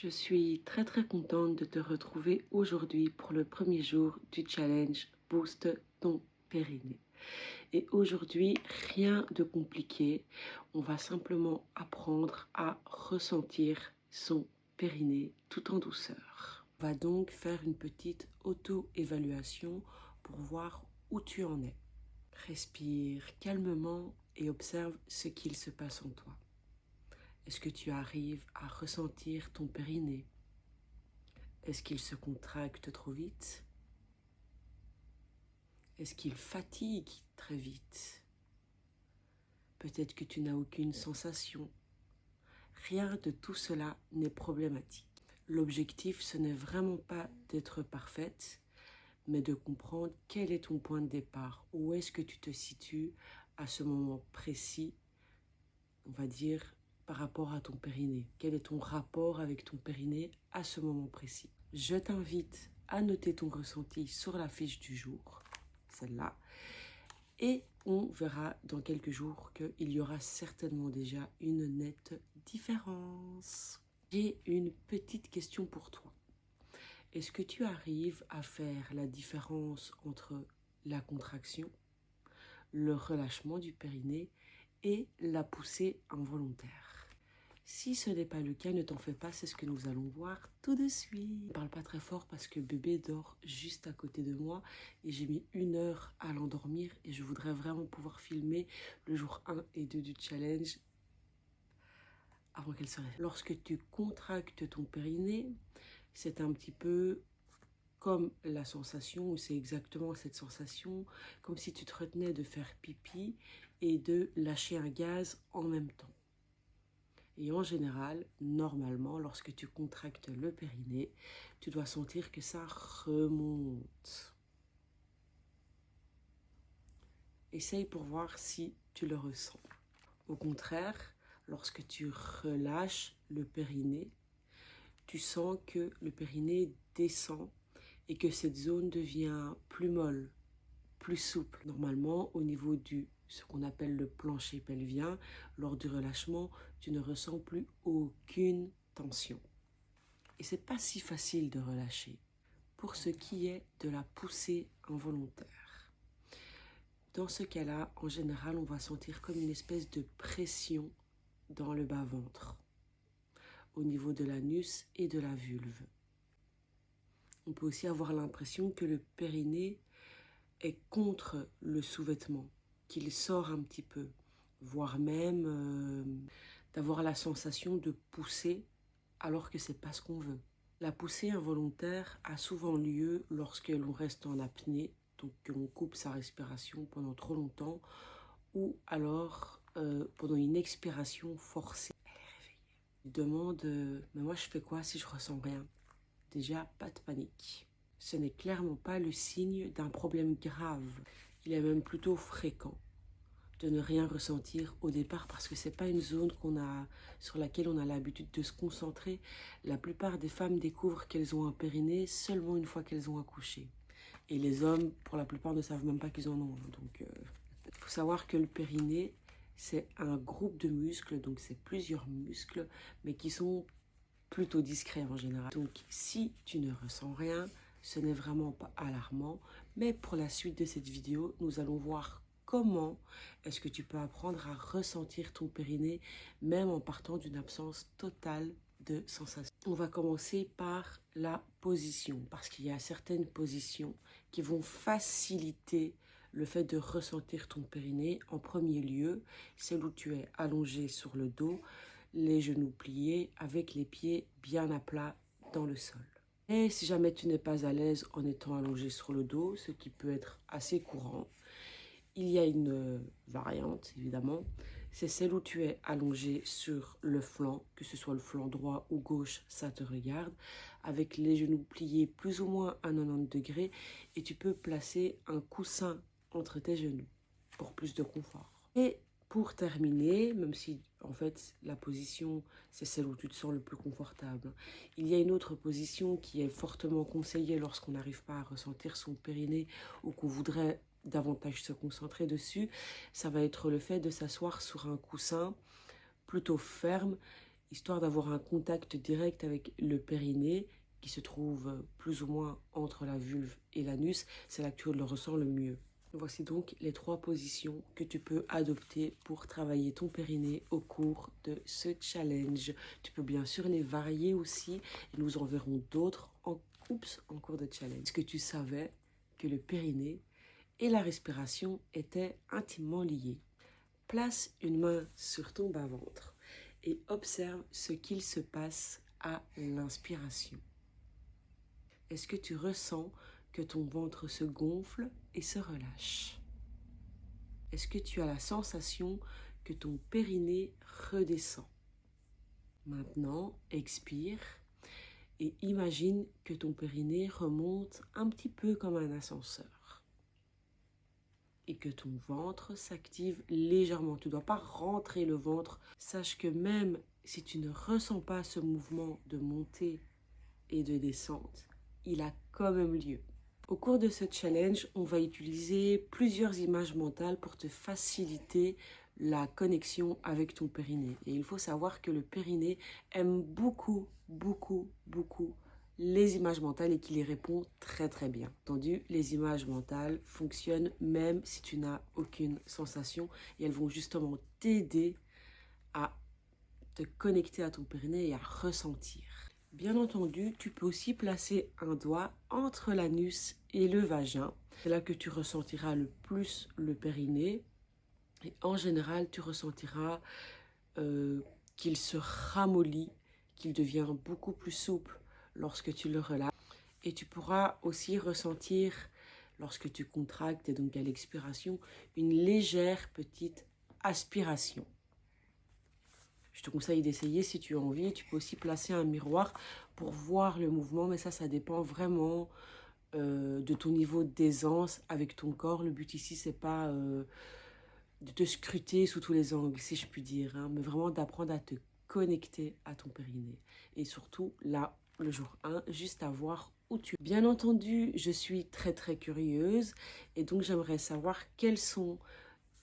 Je suis très contente de te retrouver aujourd'hui pour le premier jour du challenge Boost ton périnée. Et aujourd'hui, rien de compliqué, on va simplement apprendre à ressentir son périnée tout en douceur. On va donc faire une petite auto-évaluation pour voir où tu en es. Respire calmement et observe ce qu'il se passe en toi. Est-ce que tu arrives à ressentir ton périnée? Est-ce qu'il se contracte trop vite? Est-ce qu'il fatigue très vite? Peut-être que tu n'as aucune sensation. Rien de tout cela n'est problématique. L'objectif, ce n'est vraiment pas d'être parfaite, mais de comprendre quel est ton point de départ. Où est-ce que tu te situes à ce moment précis, on va dire, par rapport à ton périnée? Quel est ton rapport avec ton périnée à ce moment précis? Je t'invite à noter ton ressenti sur la fiche du jour, celle-là, et on verra dans quelques jours qu'il y aura certainement déjà une nette différence. J'ai une petite question pour toi. Est-ce que tu arrives à faire la différence entre la contraction, le relâchement du périnée et la poussée involontaire? Si ce n'est pas le cas, ne t'en fais pas, c'est ce que nous allons voir tout de suite. Je ne parle pas très fort parce que bébé dort juste à côté de moi et j'ai mis 1 heure à l'endormir et je voudrais vraiment pouvoir filmer le jour 1 et 2 du challenge avant qu'elle se réveille. Lorsque tu contractes ton périnée, c'est un petit peu comme la sensation, ou c'est exactement cette sensation, comme si tu te retenais de faire pipi et de lâcher un gaz en même temps. Et en général, normalement, lorsque tu contractes le périnée, tu dois sentir que ça remonte. Essaye pour voir si tu le ressens. Au contraire, lorsque tu relâches le périnée, tu sens que le périnée descend et que cette zone devient plus molle, plus souple. Normalement, au niveau du ce qu'on appelle le plancher pelvien, lors du relâchement, tu ne ressens plus aucune tension. Et c'est pas si facile de relâcher pour ce qui est de la poussée involontaire. Dans ce cas-là, en général, on va sentir comme une espèce de pression dans le bas-ventre, au niveau de l'anus et de la vulve. On peut aussi avoir l'impression que le périnée est contre le sous-vêtement, qu'il sort un petit peu, voire même d'avoir la sensation de pousser alors que c'est pas ce qu'on veut. La poussée involontaire a souvent lieu lorsque l'on reste en apnée, donc qu'on coupe sa respiration pendant trop longtemps, ou alors pendant une expiration forcée. Elle est réveillée. Elle demande mais moi je fais quoi si je ressens rien? Déjà, pas de panique. Ce n'est clairement pas le signe d'un problème grave. Il est même plutôt fréquent de ne rien ressentir au départ parce que c'est pas une zone sur laquelle on a l'habitude de se concentrer. La plupart des femmes découvrent qu'elles ont un périnée seulement une fois qu'elles ont accouché. Et les hommes, pour la plupart, ne savent même pas qu'ils en ont. Donc, faut savoir que le périnée, c'est un groupe de muscles, donc c'est plusieurs muscles, mais qui sont plutôt discrets en général. Donc, si tu ne ressens rien, ce n'est vraiment pas alarmant. Mais pour la suite de cette vidéo, nous allons voir comment est-ce que tu peux apprendre à ressentir ton périnée, même en partant d'une absence totale de sensation. On va commencer par la position, parce qu'il y a certaines positions qui vont faciliter le fait de ressentir ton périnée. En premier lieu, celle où tu es allongé sur le dos, les genoux pliés, avec les pieds bien à plat dans le sol. Et si jamais tu n'es pas à l'aise en étant allongé sur le dos, ce qui peut être assez courant, il y a une variante, évidemment, c'est celle où tu es allongé sur le flanc, que ce soit le flanc droit ou gauche, ça te regarde, avec les genoux pliés plus ou moins à 90 degrés, et tu peux placer un coussin entre tes genoux pour plus de confort. Et pour terminer, même si en fait la position c'est celle où tu te sens le plus confortable, il y a une autre position qui est fortement conseillée lorsqu'on n'arrive pas à ressentir son périnée ou qu'on voudrait davantage se concentrer dessus. Ça va être le fait de s'asseoir sur un coussin plutôt ferme histoire d'avoir un contact direct avec le périnée qui se trouve plus ou moins entre la vulve et l'anus. C'est là que tu le ressens le mieux. Voici donc les 3 positions que tu peux adopter pour travailler ton périnée au cours de ce challenge. Tu peux bien sûr les varier aussi et nous en verrons d'autres en cours de challenge. Est-ce que tu savais que le périnée et la respiration étaient intimement liés? Place une main sur ton bas-ventre et observe ce qu'il se passe à l'inspiration. Est-ce que tu ressens que ton ventre se gonfle et se relâche? Est-ce que tu as la sensation que ton périnée redescend? Maintenant, expire et imagine que ton périnée remonte un petit peu comme un ascenseur et que ton ventre s'active légèrement. Tu ne dois pas rentrer le ventre. Sache que même si tu ne ressens pas ce mouvement de montée et de descente, il a quand même lieu. Au cours de ce challenge, on va utiliser plusieurs images mentales pour te faciliter la connexion avec ton périnée. Et il faut savoir que le périnée aime beaucoup les images mentales et qu'il y répond très très bien. Entendu, les images mentales fonctionnent même si tu n'as aucune sensation et elles vont justement t'aider à te connecter à ton périnée et à ressentir. Bien entendu, tu peux aussi placer un doigt entre l'anus et le vagin. C'est là que tu ressentiras le plus le périnée. Et en général, tu ressentiras qu'il se ramollit, qu'il devient beaucoup plus souple lorsque tu le relâches. Et tu pourras aussi ressentir, lorsque tu contractes et donc à l'expiration, une légère petite aspiration. Je te conseille d'essayer si tu as envie. Tu peux aussi placer un miroir pour voir le mouvement, mais ça dépend vraiment de ton niveau d'aisance avec ton corps. Le but ici, c'est pas de te scruter sous tous les angles, si je puis dire, hein, mais vraiment d'apprendre à te connecter à ton périnée. Et surtout, là, le jour 1, juste à voir où tu es. Bien entendu, je suis très très curieuse et donc j'aimerais savoir quelles sont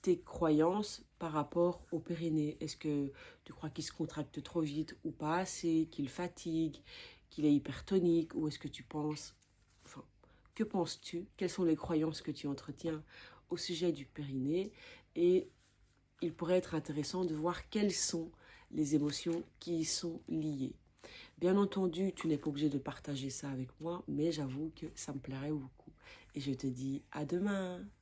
tes croyances par rapport au périnée. Est-ce que tu crois qu'il se contracte trop vite ou pas assez, qu'il fatigue, qu'il est hypertonique, ou est-ce que tu penses... Enfin, que penses-tu? Quelles sont les croyances que tu entretiens au sujet du périnée? Et il pourrait être intéressant de voir quelles sont les émotions qui y sont liées. Bien entendu, tu n'es pas obligé de partager ça avec moi, mais j'avoue que ça me plairait beaucoup. Et je te dis à demain!